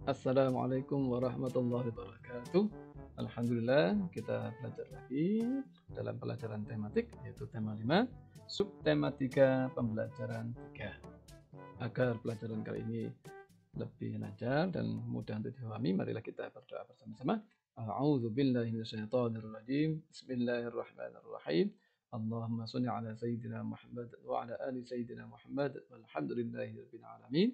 Assalamualaikum warahmatullahi wabarakatuh. Alhamdulillah, kita belajar lagi dalam pelajaran tematik, yaitu tema 5, subtematika pembelajaran 3. Agar pelajaran kali ini lebih lancar dan mudah untuk dipahami, marilah kita berdoa bersama-sama. A'udzubillahi minasyaitonirrajim. Bismillahirrahmanirrahim. Allahumma shalli ala sayyidina Muhammad wa ala ali sayyidina Muhammad walhamdulillahirabbil alamin.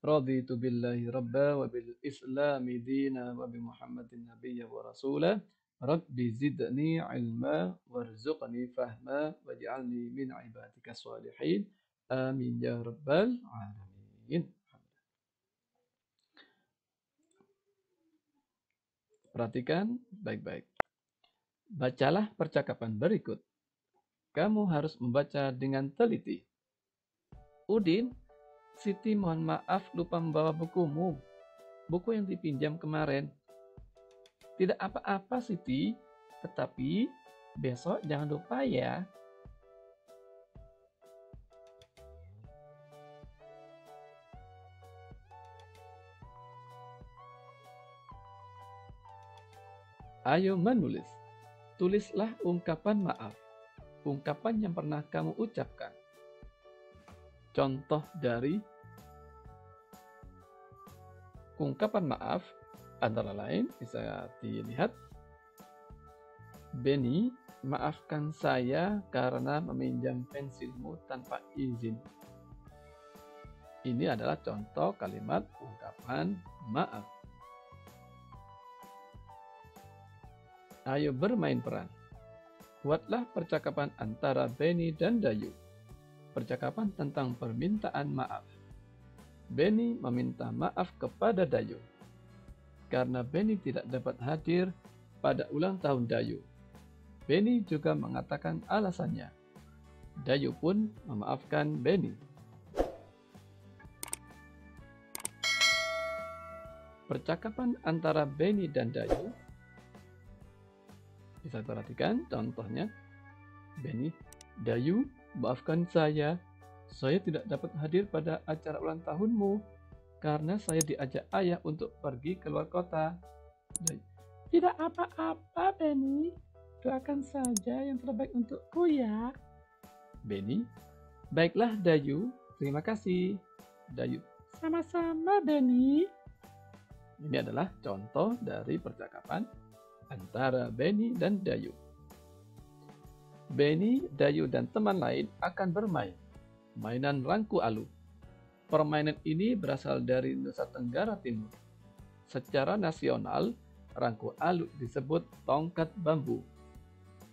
Raditu billahi rabba wa bil islami dina wa bi Muhammadin nabiyya wa rasulah. Rabbi zidni ilma warzuqni fahma waj'alni min ibadika shalihin. Amin ya rabbal alamin. Perhatikan baik-baik. Bacalah percakapan berikut. Kamu harus membaca dengan teliti. Udin, Siti mohon maaf lupa membawa bukumu. Buku yang dipinjam kemarin. Tidak apa-apa Siti, tetapi besok jangan lupa ya. Ayo menulis. Tulislah ungkapan maaf. Ungkapan yang pernah kamu ucapkan. Contoh dari ungkapan maaf antara lain bisa dilihat. Benny, maafkan saya karena meminjam pensilmu tanpa izin. Ini adalah contoh kalimat ungkapan maaf. Ayo bermain peran. Buatlah percakapan antara Benny dan Dayu. Percakapan tentang permintaan maaf. Benny meminta maaf kepada Dayu karena Benny tidak dapat hadir pada ulang tahun Dayu. Benny juga mengatakan alasannya. Dayu pun memaafkan Benny. Percakapan antara Benny dan Dayu bisa perhatikan contohnya. Benny, Dayu, maafkan saya tidak dapat hadir pada acara ulang tahunmu karena saya diajak ayah untuk pergi keluar kota. Tidak apa-apa, Benny. Doakan saja yang terbaik untukku ya. Benny, baiklah Dayu, terima kasih. Dayu, sama-sama Benny. Ini adalah contoh dari percakapan antara Benny dan Dayu. Benny, Dayu, dan teman lain akan bermain mainan rangku alu. Permainan ini berasal dari Nusa Tenggara Timur. Secara nasional, rangku alu disebut tongkat bambu.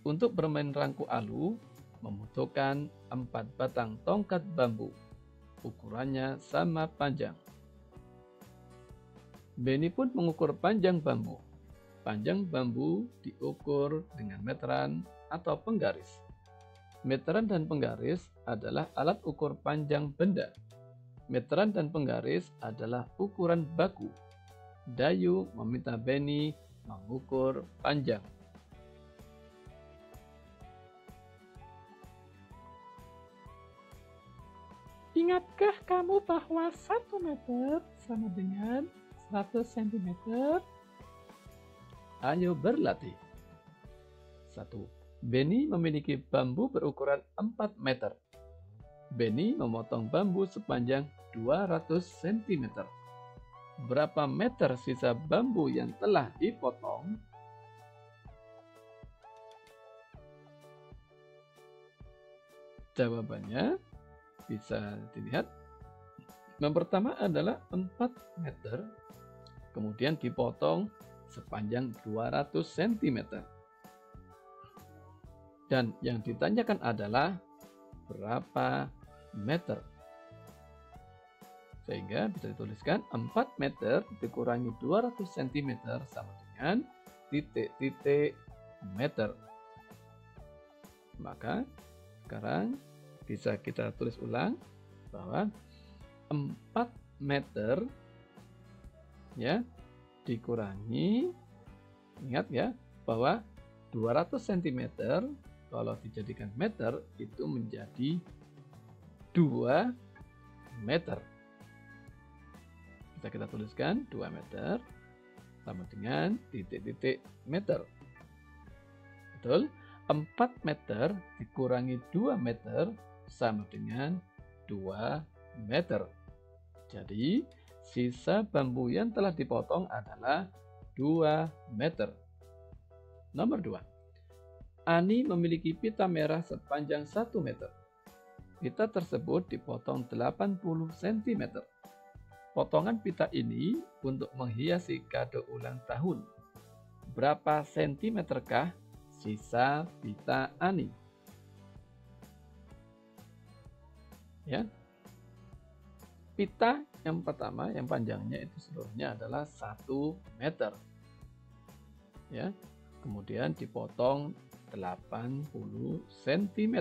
Untuk bermain rangku alu, membutuhkan 4 batang tongkat bambu. Ukurannya sama panjang. Benny pun mengukur panjang bambu. Panjang bambu diukur dengan meteran atau penggaris. Meteran dan penggaris adalah alat ukur panjang benda. Meteran dan penggaris adalah ukuran baku. Dayu meminta Benny mengukur panjang. Ingatkah kamu bahwa 1 meter sama dengan 100 cm? Ayo berlatih. 1. Benny memiliki bambu berukuran 4 meter. Benny memotong bambu sepanjang 200 cm. Berapa meter sisa bambu yang telah dipotong? Jawabannya bisa dilihat. Yang pertama adalah 4 meter, kemudian dipotong sepanjang 200 cm. Dan yang ditanyakan adalah berapa meter. Sehingga bisa dituliskan 4 meter dikurangi 200 cm sama dengan titik-titik meter. Maka sekarang bisa kita tulis ulang bahwa 4 meter ya dikurangi, ingat ya, bahwa 200 cm kalau dijadikan meter itu menjadi 2 meter. Bisa kita tuliskan 2 meter sama dengan titik-titik meter. Betul? 4 meter dikurangi 2 meter sama dengan 2 meter. Jadi, sisa bambu yang telah dipotong adalah 2 meter. Nomor 2. Ani memiliki pita merah sepanjang 1 meter. Pita tersebut dipotong 80 cm. Potongan pita ini untuk menghiasi kado ulang tahun. Berapa sentimeterkah sisa pita Ani? Ya. Pita yang pertama, yang panjangnya itu seluruhnya adalah 1 meter. Ya. Kemudian dipotong 80 cm.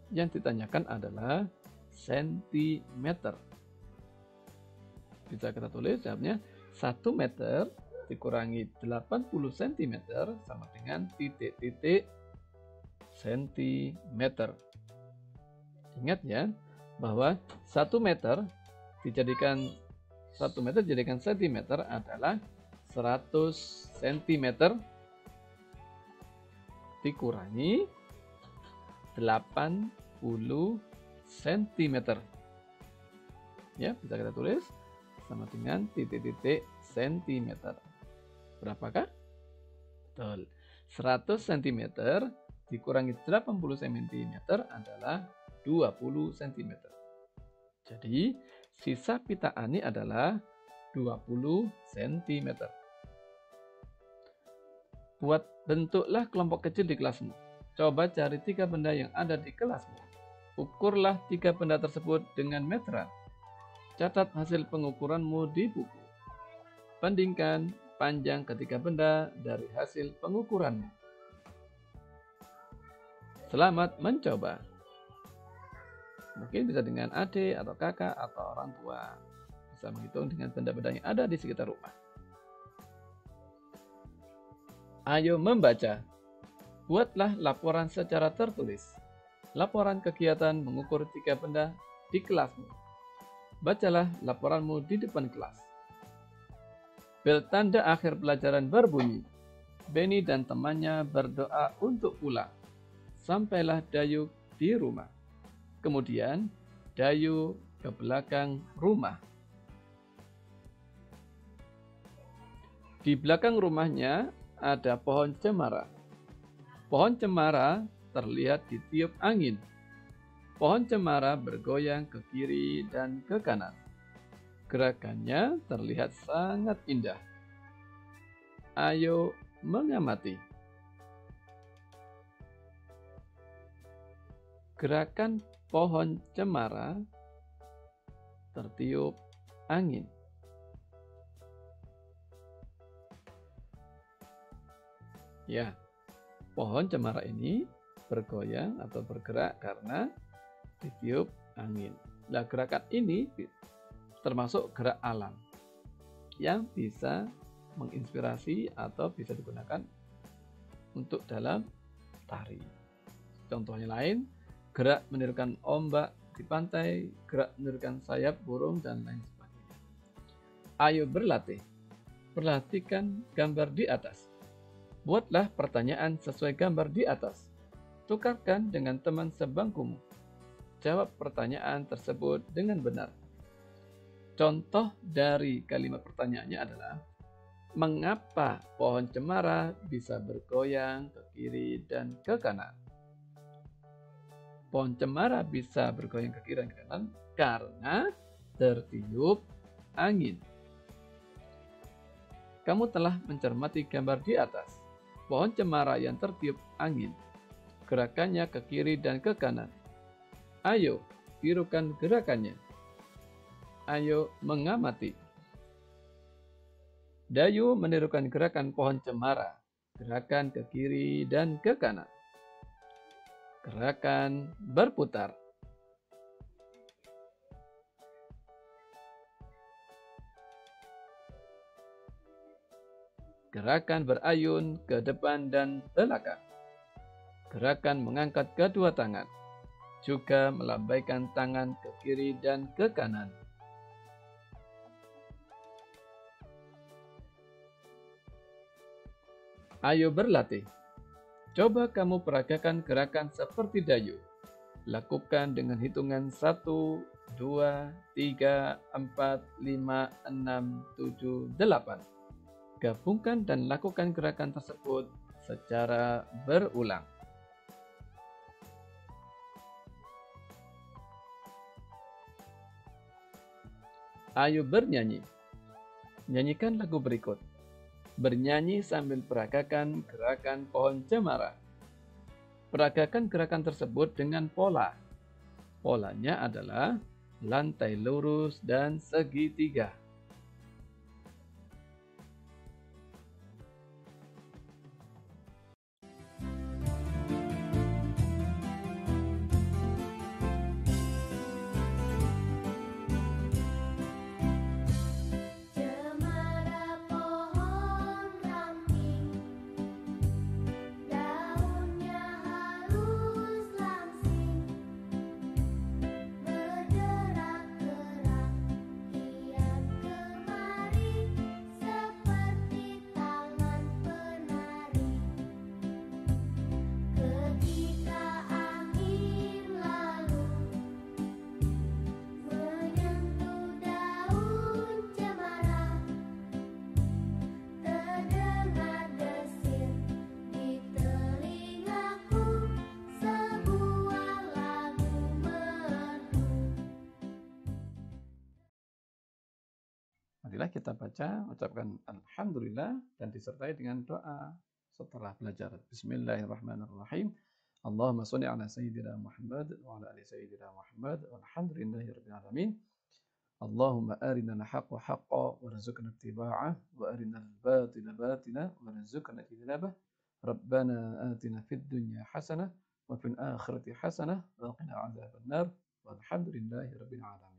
Yang ditanyakan adalah sentimeter. Bisa kita tulis jawabnya 1 meter dikurangi 80 cm sama dengan titik-titik sentimeter. Ingat ya, bahwa 1 meter dijadikan sentimeter adalah 100 cm dikurangi 80 cm. Ya, bisa kita tulis sama dengan titik-titik sentimeter. Berapakah? Betul. 100 cm dikurangi 80 cm adalah 20 cm. Jadi, sisa pita Ani adalah 20 cm. Bentuklah kelompok kecil di kelasmu. Coba cari 3 benda yang ada di kelasmu. Ukurlah 3 benda tersebut dengan meteran. Catat hasil pengukuranmu di buku. Bandingkan panjang ketiga benda dari hasil pengukuranmu. Selamat mencoba. Mungkin bisa dengan adik atau kakak atau orang tua. Bisa menghitung dengan benda-benda yang ada di sekitar rumah. Ayo membaca. Buatlah laporan secara tertulis. Laporan kegiatan mengukur 3 benda di kelasmu. Bacalah laporanmu di depan kelas. Bel tanda akhir pelajaran berbunyi. Benny dan temannya berdoa untuk pulang. Sampailah Dayu di rumah. Kemudian Dayu ke belakang rumah. Di belakang rumahnya ada pohon cemara. Pohon cemara terlihat ditiup angin. Pohon cemara bergoyang ke kiri dan ke kanan. Gerakannya terlihat sangat indah. Ayo mengamati. Gerakan pohon cemara tertiup angin. Ya, pohon cemara ini bergoyang atau bergerak karena ditiup angin. Nah, gerakan ini termasuk gerak alam yang bisa menginspirasi atau bisa digunakan untuk dalam tari. Contohnya lain, gerak menirukan ombak di pantai, gerak menirukan sayap burung, dan lain sebagainya. Ayo berlatih. Perhatikan gambar di atas. Buatlah pertanyaan sesuai gambar di atas. Tukarkan dengan teman sebangkumu. Jawab pertanyaan tersebut dengan benar. Contoh dari kalimat pertanyaannya adalah, mengapa pohon cemara bisa bergoyang ke kiri dan ke kanan? Pohon cemara bisa bergoyang ke kiri dan ke kanan karena tertiup angin. Kamu telah mencermati gambar di atas. Pohon cemara yang tertiup angin. Gerakannya ke kiri dan ke kanan. Ayo, tirukan gerakannya. Ayo mengamati. Dayu menirukan gerakan pohon cemara. Gerakan ke kiri dan ke kanan. Gerakan berputar. Gerakan berayun ke depan dan belakang. Gerakan mengangkat kedua tangan. Juga melambaikan tangan ke kiri dan ke kanan. Ayo berlatih. Coba kamu peragakan gerakan seperti dayung. Lakukan dengan hitungan 1, 2, 3, 4, 5, 6, 7, 8. Gabungkan dan lakukan gerakan tersebut secara berulang. Ayo bernyanyi. Nyanyikan lagu berikut. Bernyanyi sambil peragakan gerakan pohon cemara. Peragakan gerakan tersebut dengan pola. Polanya adalah lantai lurus dan segitiga. Marilah kita baca, ucapkan Alhamdulillah dan disertai dengan doa setelah belajar. Bismillahirrahmanirrahim. Allahumma sholli ala Sayyidina Muhammad wa ala ali Sayyidina Muhammad walhamdulillahirabbil alamin. Allahumma arina al-haqqa haqqa warzuqna ittiba'ah wa arina al-batila batila warzuqna ijtinabah. Rabbana atina fid dunya hasanah wa fil akhirati hasanah wa qina adzabannar. Walhamdulillahirabbil alamin.